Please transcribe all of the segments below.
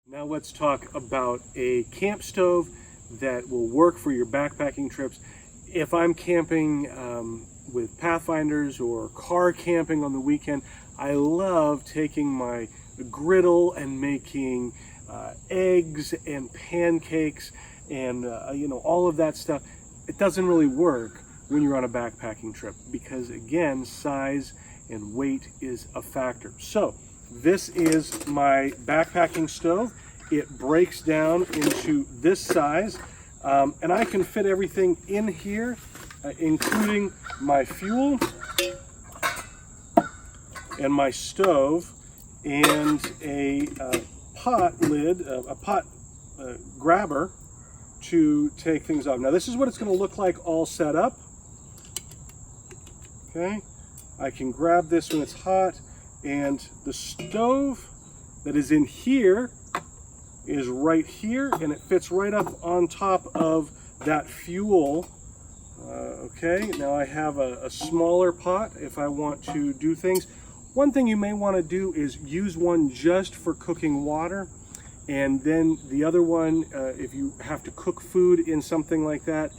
Now let's talk about a camp stove that will work for your backpacking trips. If I'm camping with Pathfinders or car camping on the weekend, I love taking my griddle and making eggs and pancakes and all of that stuff. It doesn't really work when you're on a backpacking trip because, again, size and weight is a factor. So this is my backpacking stove. It breaks down into this size, and I can fit everything in here, including my fuel and my stove and a pot lid, a pot grabber to take things off. Now this is what it's going to look like all set up. Okay, I can grab this when it's hot, and the stove that is in here is right here, and it fits right up on top of that fuel. Okay, now I have a smaller pot if I want to do things. One thing you may want to do is use one just for cooking water, and then the other one, if you have to cook food in something like that,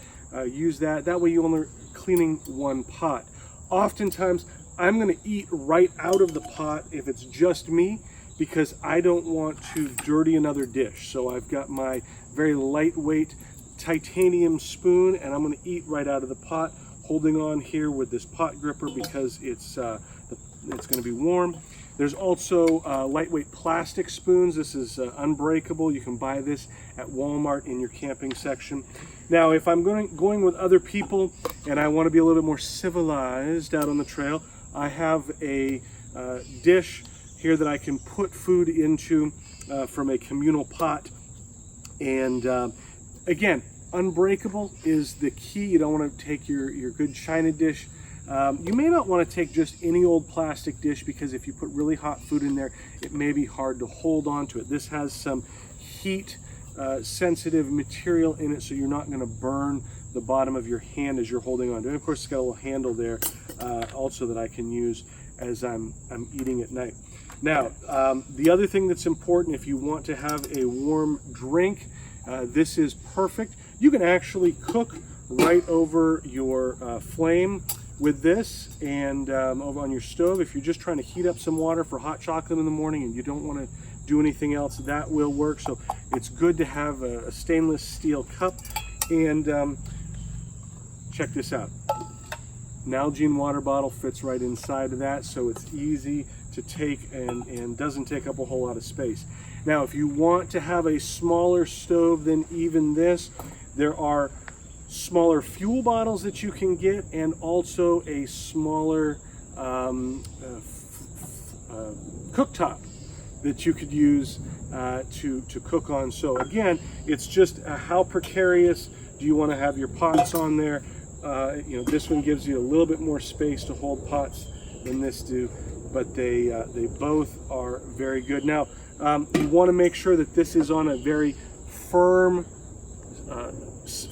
use that. That way you're only cleaning one pot. Oftentimes, I'm going to eat right out of the pot if it's just me, because I don't want to dirty another dish. So I've got my very lightweight titanium spoon, and I'm going to eat right out of the pot, holding on here with this pot gripper because it's going to be warm. There's also lightweight plastic spoons. This is unbreakable. You can buy this at Walmart in your camping section. Now, if I'm going with other people and I want to be a little bit more civilized out on the trail, I have a dish here that I can put food into from a communal pot. And again, unbreakable is the key. You don't want to take your good china dish. You may not want to take just any old plastic dish, because if you put really hot food in there, it may be hard to hold on to it. This has some heat sensitive material in it, so you're not going to burn the bottom of your hand as you're holding on to it. And of course, it's got a little handle there also that I can use as I'm eating at night. Now, the other thing that's important, if you want to have a warm drink, this is perfect. You can actually cook right over your flame with this, and over on your stove. If you're just trying to heat up some water for hot chocolate in the morning and you don't want to do anything else, that will work. So it's good to have a stainless steel cup. And check this out. Nalgene water bottle fits right inside of that, so it's easy to take and doesn't take up a whole lot of space. Now, if you want to have a smaller stove than even this, there are smaller fuel bottles that you can get, and also a smaller cooktop that you could use to cook on. So again, it's just how precarious do you want to have your pots on there. This one gives you a little bit more space to hold pots than this do, but they both are very good. Now, you want to make sure that this is on a very firm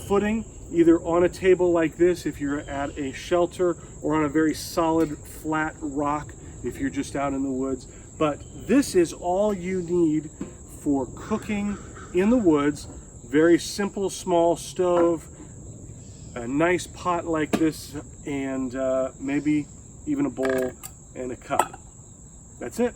footing, either on a table like this if you're at a shelter, or on a very solid flat rock if you're just out in the woods. But this is all you need for cooking in the woods. Very simple, small stove, a nice pot like this, and maybe even a bowl and a cup. That's it.